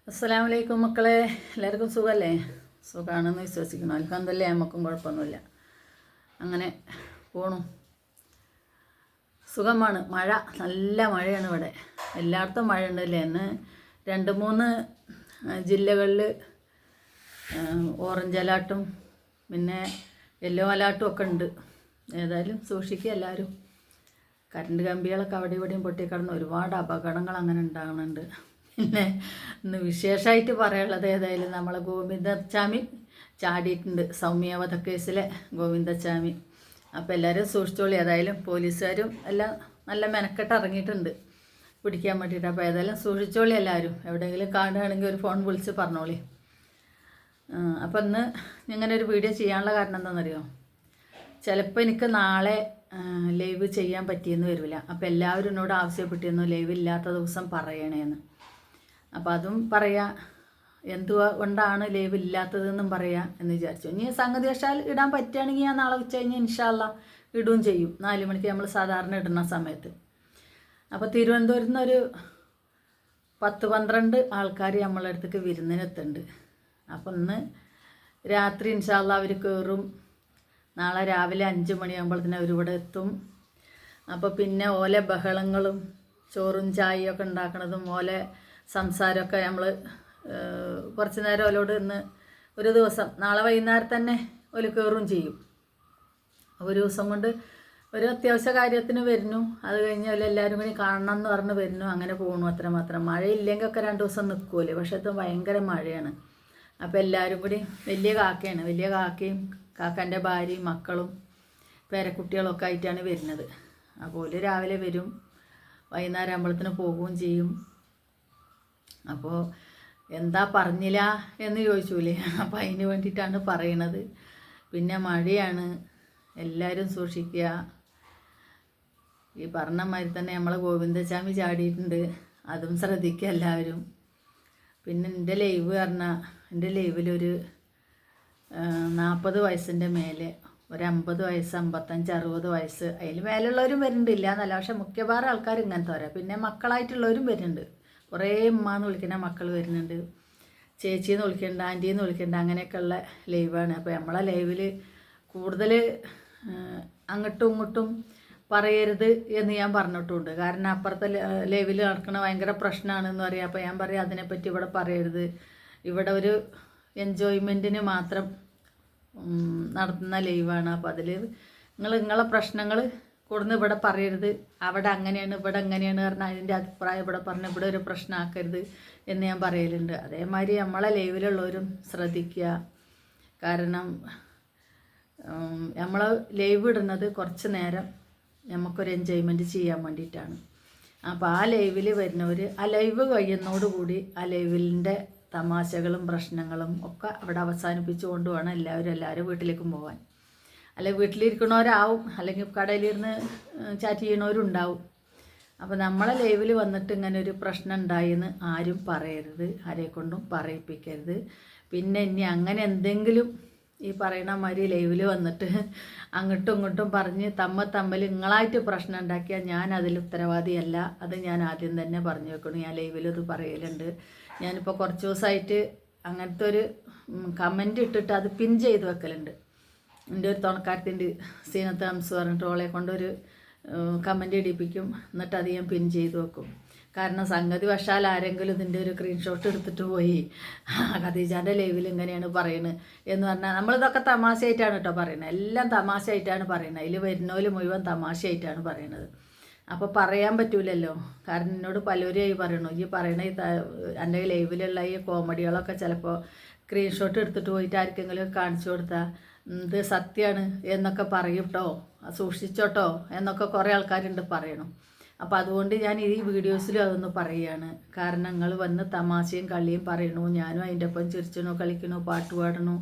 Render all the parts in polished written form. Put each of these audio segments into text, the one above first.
അസ്സലാമു അലൈക്കും മക്കളെ, എല്ലാവർക്കും സുഖമല്ലേ? സുഖമാണെന്ന് വിശ്വസിക്കണം. അൽഹംദുലില്ലാ, നമുക്കും കുഴപ്പമൊന്നുമില്ല. അങ്ങനെ പോണു. സുഖമാണ്. മഴ, നല്ല മഴയാണ് ഇവിടെ. എല്ലായിടത്തും മഴ ഉണ്ടല്ലേ. ഇന്ന് 2-3 ജില്ലകളിൽ ഓറഞ്ച് അലാർട്ടും പിന്നെ യെല്ലോ അലാർട്ടും ഒക്കെ ഉണ്ട്. ഏതായാലും സൂക്ഷിക്കുക എല്ലാവരും. കറണ്ട് കമ്പികളൊക്കെ അവിടെ ഇവിടെയും പൊട്ടിക്കിടന്ന് ഒരുപാട് അപകടങ്ങൾ അങ്ങനെ ഉണ്ടാകുന്നുണ്ട്. പിന്നെ ഇന്ന് വിശേഷമായിട്ട് പറയാനുള്ളത് ഏതായാലും നമ്മളെ ഗോവിന്ദച്ചാമി ചാടിയിട്ടുണ്ട്. സൗമ്യ വധക്കേസിലെ ഗോവിന്ദച്ചാമി. അപ്പോൾ എല്ലാവരും സൂക്ഷിച്ചോളി. ഏതായാലും പോലീസുകാരും എല്ലാം നല്ല മെനക്കെട്ട് ഇറങ്ങിയിട്ടുണ്ട് പിടിക്കാൻ വേണ്ടിയിട്ട്. അപ്പോൾ ഏതായാലും സൂക്ഷിച്ചോളി എല്ലാവരും. എവിടെയെങ്കിലും കാണുകയാണെങ്കിൽ ഒരു ഫോൺ വിളിച്ച് പറഞ്ഞോളി. അപ്പോൾ ഇന്ന് ഇങ്ങനെ ഒരു വീഡിയോ ചെയ്യാനുള്ള കാരണം എന്താണെന്നറിയോ? ചിലപ്പോൾ എനിക്ക് നാളെ ലൈവ് ചെയ്യാൻ പറ്റിയെന്ന് വരില്ല. അപ്പോൾ എല്ലാവരും എന്നോട് ആവശ്യപ്പെട്ടിരുന്നു ലൈവ് ഇല്ലാത്ത ദിവസം പറയണേന്ന്. അപ്പോൾ അതും പറയാം, എന്തുകൊണ്ടാണ് ലൈവ് ഇല്ലാത്തതെന്നും പറയാം എന്ന് വിചാരിച്ചു. ഇനി സംഗതി വശാൽ ഇടാൻ പറ്റുകയാണെങ്കിൽ ഞാൻ നാളെ ഉച്ച കഴിഞ്ഞ് ഇൻഷാല്ലാ ഇടുകയും ചെയ്യും. 4 മണിക്ക് നമ്മൾ സാധാരണ ഇടുന്ന സമയത്ത്. അപ്പോൾ തിരുവനന്തപുരത്ത് നിന്നൊരു 10-12 ആൾക്കാർ നമ്മളെ അടുത്തേക്ക് വിരുന്നിനെത്തുന്നുണ്ട്. അപ്പോൾ ഇന്ന് രാത്രി ഇൻഷാല്ലാ അവർ കയറും. നാളെ രാവിലെ 5 മണിയാകുമ്പോഴത്തേന് അവരിവിടെ എത്തും. അപ്പോൾ പിന്നെ ഓലെ ബഹളങ്ങളും ചോറും ചായയൊക്കെ ഉണ്ടാക്കണതും ഓലെ സംസാരമൊക്കെ നമ്മൾ കുറച്ച് നേരം ഓലോട് ഇന്ന് ഒരു ദിവസം നാളെ വൈകുന്നേരം തന്നെ ഓല് കയറും ചെയ്യും. ഒരു ദിവസം കൊണ്ട് ഒരു അത്യാവശ്യ കാര്യത്തിന് വരുന്നു. അത് കഴിഞ്ഞ് എല്ലാവരും കൂടി കാണണം എന്ന് പറഞ്ഞ് വരുന്നു. അങ്ങനെ പോകണു. അത്രമാത്രം. മഴയില്ലെങ്കിൽ ഒക്കെ 2 ദിവസം നിൽക്കുമല്ലേ. പക്ഷേ ഇത് ഭയങ്കര മഴയാണ്. അപ്പോൾ എല്ലാവരും കൂടി വലിയ കാക്കയാണ്. വലിയ കാക്കയും കാക്കൻ്റെ ഭാര്യയും മക്കളും പേരക്കുട്ടികളൊക്കെ ആയിട്ടാണ് വരുന്നത്. അപ്പോൾ ഓല് രാവിലെ വരും, വൈകുന്നേരം ആകുമ്പോഴത്തേന് പോവുകയും ചെയ്യും. അപ്പോൾ എന്താ പറഞ്ഞില്ല എന്ന് ചോദിച്ചൂലേ, അപ്പോൾ അതിന് വേണ്ടിയിട്ടാണ് പറയണത്. പിന്നെ മഴയാണ്, എല്ലാവരും സൂക്ഷിക്കുക. ഈ പറഞ്ഞ മാതിരി തന്നെ നമ്മളെ ഗോവിന്ദച്ചാമി ചാടിയിട്ടുണ്ട്, അതും ശ്രദ്ധിക്കുക എല്ലാവരും. പിന്നെ എൻ്റെ ലൈവ് പറഞ്ഞാൽ എൻ്റെ ലൈവിലൊരു 40 വയസ്സിൻ്റെ മേലെ, ഒരു 50 വയസ്സ്, 55, 60 വയസ്സ്, അതിൽ മേലുള്ളവരും വരുന്നുണ്ടില്ല എന്നല്ല. പക്ഷെ മുഖ്യഭാരം ആൾക്കാർ ഇങ്ങനത്തെ വരാം. പിന്നെ മക്കളായിട്ടുള്ളവരും വരുന്നുണ്ട്. കുറേ ഉമ്മാന്ന് വിളിക്കുന്ന മക്കൾ വരുന്നുണ്ട്, ചേച്ചിന്ന് വിളിക്കുന്നുണ്ട്, ആൻറ്റീന്ന് വിളിക്കുന്നുണ്ട്. അങ്ങനെയൊക്കെയുള്ള ലൈവാണ്. അപ്പോൾ നമ്മളെ ലൈവിൽ കൂടുതൽ അങ്ങോട്ടും ഇങ്ങോട്ടും പറയരുത് എന്ന് ഞാൻ പറഞ്ഞിട്ടുണ്ട്. കാരണം അപ്പുറത്തെ ലൈവിൽ നടക്കുന്ന ഭയങ്കര പ്രശ്നമാണെന്ന് പറയാം. അപ്പോൾ ഞാൻ പറയാം അതിനെപ്പറ്റി ഇവിടെ പറയരുത്. ഇവിടെ ഒരു എൻജോയ്മെൻറ്റിന് മാത്രം നടത്തുന്ന ലൈവാണ്. അപ്പോൾ അതിൽ നിങ്ങളെ പ്രശ്നങ്ങൾ കൊടുന്ന് ഇവിടെ പറയരുത്. അവിടെ അങ്ങനെയാണ് ഇവിടെ അങ്ങനെയാണ് പറഞ്ഞാൽ അതിൻ്റെ അഭിപ്രായം ഇവിടെ പറഞ്ഞ് ഇവിടെ ഒരു പ്രശ്നമാക്കരുത് എന്ന് ഞാൻ പറയലുണ്ട്. അതേമാതിരി നമ്മളെ ലൈവിലുള്ളവരും ശ്രദ്ധിക്കുക. കാരണം നമ്മൾ ലൈവ് ഇടുന്നത് കുറച്ച് നേരം നമുക്കൊരു എൻജോയ്മെൻറ്റ് ചെയ്യാൻ വേണ്ടിയിട്ടാണ്. അപ്പോൾ ആ ലൈവിൽ വരുന്നവർ ആ ലൈവ് കഴിയുന്നതോടുകൂടി ആ ലൈവിൻ്റെ തമാശകളും പ്രശ്നങ്ങളും ഒക്കെ അവിടെ അവസാനിപ്പിച്ചു കൊണ്ട് വേണം എല്ലാവരും വീട്ടിലേക്കും പോകാൻ. അല്ലെങ്കിൽ വീട്ടിലിരിക്കണവരാവും, അല്ലെങ്കിൽ കടയിലിരുന്ന് ചാറ്റ് ചെയ്യണവരുണ്ടാവും. അപ്പോൾ നമ്മളെ ലൈവിൽ വന്നിട്ട് ഇങ്ങനെ ഒരു പ്രശ്നം ഉണ്ടായെന്ന് ആരും പറയരുത്, ആരെക്കൊണ്ടും പറയിപ്പിക്കരുത്. പിന്നെ ഇനി അങ്ങനെ എന്തെങ്കിലും ഈ പറയണ മാതിരി ലൈവിൽ വന്നിട്ട് അങ്ങോട്ടും ഇങ്ങോട്ടും പറഞ്ഞ് തമ്മിൽ നിങ്ങളായിട്ട് പ്രശ്നം ഉണ്ടാക്കിയാൽ ഞാൻ അതിൽ ഉത്തരവാദിയല്ല. അത് ഞാൻ ആദ്യം തന്നെ പറഞ്ഞു വെക്കണം. ഞാൻ ലൈവിൽ ഇത് പറയലുണ്ട്. ഞാനിപ്പോൾ കുറച്ച് ദിവസമായിട്ട് അങ്ങനത്തെ ഒരു കമൻറ്റ് ഇട്ടിട്ട് അത് പിൻ ചെയ്ത് വെക്കലുണ്ട്. എൻ്റെ ഒരു തുണക്കാരത്തിൻ്റെ സീനത്ത് ഹംസ് പറഞ്ഞിട്ട് ഓളെ കൊണ്ടൊരു കമൻറ്റ് ഇടിപ്പിക്കും. എന്നിട്ട് അത് ഞാൻ പിൻ ചെയ്ത് വെക്കും. കാരണം സംഗതി വശാൽ ആരെങ്കിലും ഇതിൻ്റെ ഒരു സ്ക്രീൻഷോട്ട് എടുത്തിട്ട് പോയി ഖദീജാൻ്റെ ലൈവിൽ ഇങ്ങനെയാണ് പറയുന്നത് എന്ന് പറഞ്ഞാൽ നമ്മളിതൊക്കെ തമാശയായിട്ടാണ് കേട്ടോ പറയുന്നത്. എല്ലാം തമാശയായിട്ടാണ് പറയുന്നത്. അതിൽ വരുന്നവർ മുഴുവൻ തമാശയായിട്ടാണ് പറയുന്നത്. അപ്പോൾ പറയാൻ പറ്റൂലല്ലോ. കാരണം എന്നോട് പലരും പറയണു ഈ പറയണ എൻ്റെ ലൈവിലുള്ള ഈ കോമഡികളൊക്കെ ചിലപ്പോൾ സ്ക്രീൻഷോട്ട് എടുത്തിട്ട് പോയിട്ട് ആർക്കെങ്കിലും കാണിച്ചു കൊടുത്താൽ ഇത് സത്യമാണ് എന്നൊക്കെ പറയും കേട്ടോ, സൂക്ഷിച്ചോട്ടോ എന്നൊക്കെ കുറേ ആൾക്കാരുണ്ട് പറയണം. അപ്പോൾ അതുകൊണ്ട് ഞാൻ ഈ വീഡിയോസിലും അതൊന്ന് പറയുകയാണ്. കാരണം നിങ്ങൾ വന്ന് തമാശയും കളിയും പറയണു, ഞാനും അതിൻ്റെ ഒപ്പം ചിരിച്ചണു, കളിക്കണു, പാട്ട് പാടണു,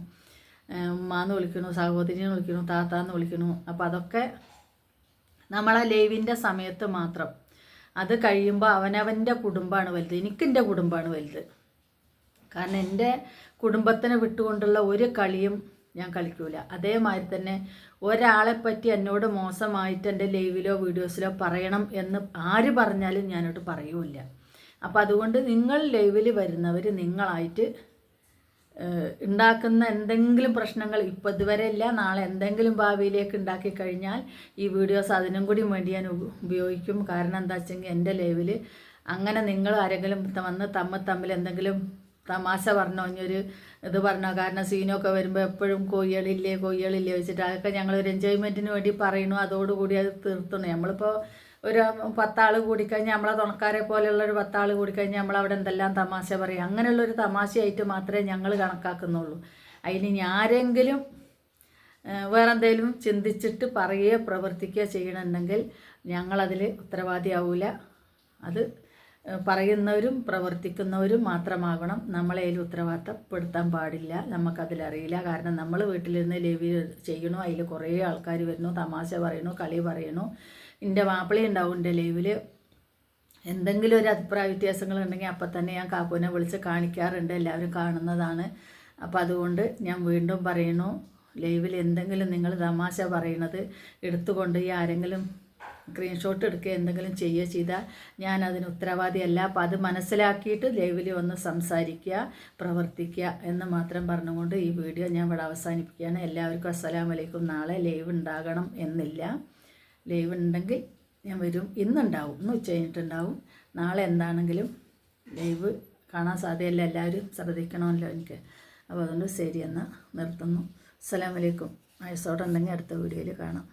ഉമ്മാന്ന് വിളിക്കണു, സഹോദരിനെ വിളിക്കണു, താത്താന്ന് വിളിക്കണു. അപ്പോൾ അതൊക്കെ നമ്മളെ ലൈവിൻ്റെ സമയത്ത് മാത്രം. അത് കഴിയുമ്പോൾ അവനവൻ്റെ കുടുംബമാണ് വലുത്. എനിക്കെൻ്റെ കുടുംബമാണ് വലുത്. കാരണം എൻ്റെ കുടുംബത്തിനെ വിട്ടുകൊണ്ടുള്ള ഒരു കളിയും ഞാൻ കളിക്കൂല. അതേമാതിരി തന്നെ ഒരാളെപ്പറ്റി എന്നോട് മോശമായിട്ട് എൻ്റെ ലൈവിലോ വീഡിയോസിലോ പറയണം എന്ന് ആര് പറഞ്ഞാലും ഞാനോട് പറയൂല. അപ്പോൾ അതുകൊണ്ട് നിങ്ങൾ ലൈവിൽ വരുന്നവർ നിങ്ങളായിട്ട് ഉണ്ടാക്കുന്ന എന്തെങ്കിലും പ്രശ്നങ്ങൾ ഇപ്പോൾ ഇതുവരെ ഇല്ല, നാളെ എന്തെങ്കിലും ഭാവിയിലേക്ക് ഉണ്ടാക്കി കഴിഞ്ഞാൽ ഈ വീഡിയോസ് അതിനും കൂടി വേണ്ടി ഞാൻ ഉപയോഗിക്കും. കാരണം എന്താ വെച്ചെങ്കിൽ എൻ്റെ ലൈവിൽ അങ്ങനെ നിങ്ങൾ ആരെങ്കിലും വന്ന് തമ്മിൽ എന്തെങ്കിലും തമാശ പറഞ്ഞോ ഇനിയൊരു ഇത് പറഞ്ഞോ, കാരണം സീനൊക്കെ വരുമ്പോൾ എപ്പോഴും കോഴികളില്ലേ വെച്ചിട്ട് അതൊക്കെ ഞങ്ങളൊരു എൻജോയ്മെൻറ്റിന് വേണ്ടി പറയണു, അതോടുകൂടി അത് തീർത്തണു. നമ്മളിപ്പോൾ ഒരു 10 ആൾ കൂടിക്കഴിഞ്ഞാൽ നമ്മളെ തുണക്കാരെ പോലെയുള്ളൊരു 10 ആൾ കൂടിക്കഴിഞ്ഞാൽ നമ്മളവിടെ എന്തെല്ലാം തമാശ പറയും, അങ്ങനെയുള്ളൊരു തമാശയായിട്ട് മാത്രമേ ഞങ്ങൾ കണക്കാക്കുന്നുള്ളൂ. അതിന് ആരെങ്കിലും വേറെ എന്തെങ്കിലും ചിന്തിച്ചിട്ട് പറയുകയോ പ്രവർത്തിക്കുകയോ ചെയ്യണമെന്നുണ്ടെങ്കിൽ ഞങ്ങളതിൽ ഉത്തരവാദിയാവില്ല. അത് പറയുന്നവരും പ്രവർത്തിക്കുന്നവരും മാത്രമാകണം. നമ്മളെ അതിൽ ഉത്തരവാദിത്തപ്പെടുത്താൻ പാടില്ല. നമുക്കതിലറിയില്ല. കാരണം നമ്മൾ വീട്ടിലിരുന്ന് ലൈവ് ചെയ്യണു, അതിൽ കുറേ ആൾക്കാർ വരുന്നു, തമാശ പറയണു, കളി പറയണു. എൻ്റെ മാപ്പിളി ഉണ്ടാവും എൻ്റെ ലൈവിൽ. എന്തെങ്കിലും ഒരു അഭിപ്രായ വ്യത്യാസങ്ങളുണ്ടെങ്കിൽ അപ്പം തന്നെ ഞാൻ കാക്കൂനെ വിളിച്ച് കാണിക്കാറുണ്ട്, എല്ലാവരും കാണുന്നതാണ്. അപ്പം അതുകൊണ്ട് ഞാൻ വീണ്ടും പറയണു, ലൈവിൽ എന്തെങ്കിലും നിങ്ങൾ തമാശ പറയണത് എടുത്തുകൊണ്ട് ഈ ആരെങ്കിലും സ്ക്രീൻഷോട്ട് എടുക്കുക എന്തെങ്കിലും ചെയ്യുക ചെയ്താൽ ഞാൻ അതിന് ഉത്തരവാദിയല്ല. അപ്പോൾ അത് മനസ്സിലാക്കിയിട്ട് ലൈവിൽ വന്ന് സംസാരിക്കുക, പ്രവർത്തിക്കുക എന്ന് മാത്രം പറഞ്ഞുകൊണ്ട് ഈ വീഡിയോ ഞാൻ ഇവിടെ അവസാനിപ്പിക്കുകയാണ്. എല്ലാവർക്കും അസ്സലാമു അലൈക്കും. നാളെ ലൈവ് ഉണ്ടാകണം എന്നില്ല. ലൈവ് ഉണ്ടെങ്കിൽ ഞാൻ വരും. ഇന്നുണ്ടാവും, ഇന്ന് ഉച്ച കഴിഞ്ഞിട്ടുണ്ടാവും. നാളെ എന്താണെങ്കിലും ലൈവ് കാണാൻ സാധ്യതയില്ല. എല്ലാവരും ശ്രദ്ധിക്കണമല്ലോ എനിക്ക്. അപ്പോൾ അതുകൊണ്ട് ശരി എന്നാൽ നിർത്തുന്നു. അസ്സലാമു അലൈക്കും. വയസ്സോടെ ഉണ്ടെങ്കിൽ അടുത്ത വീഡിയോയിൽ കാണാം.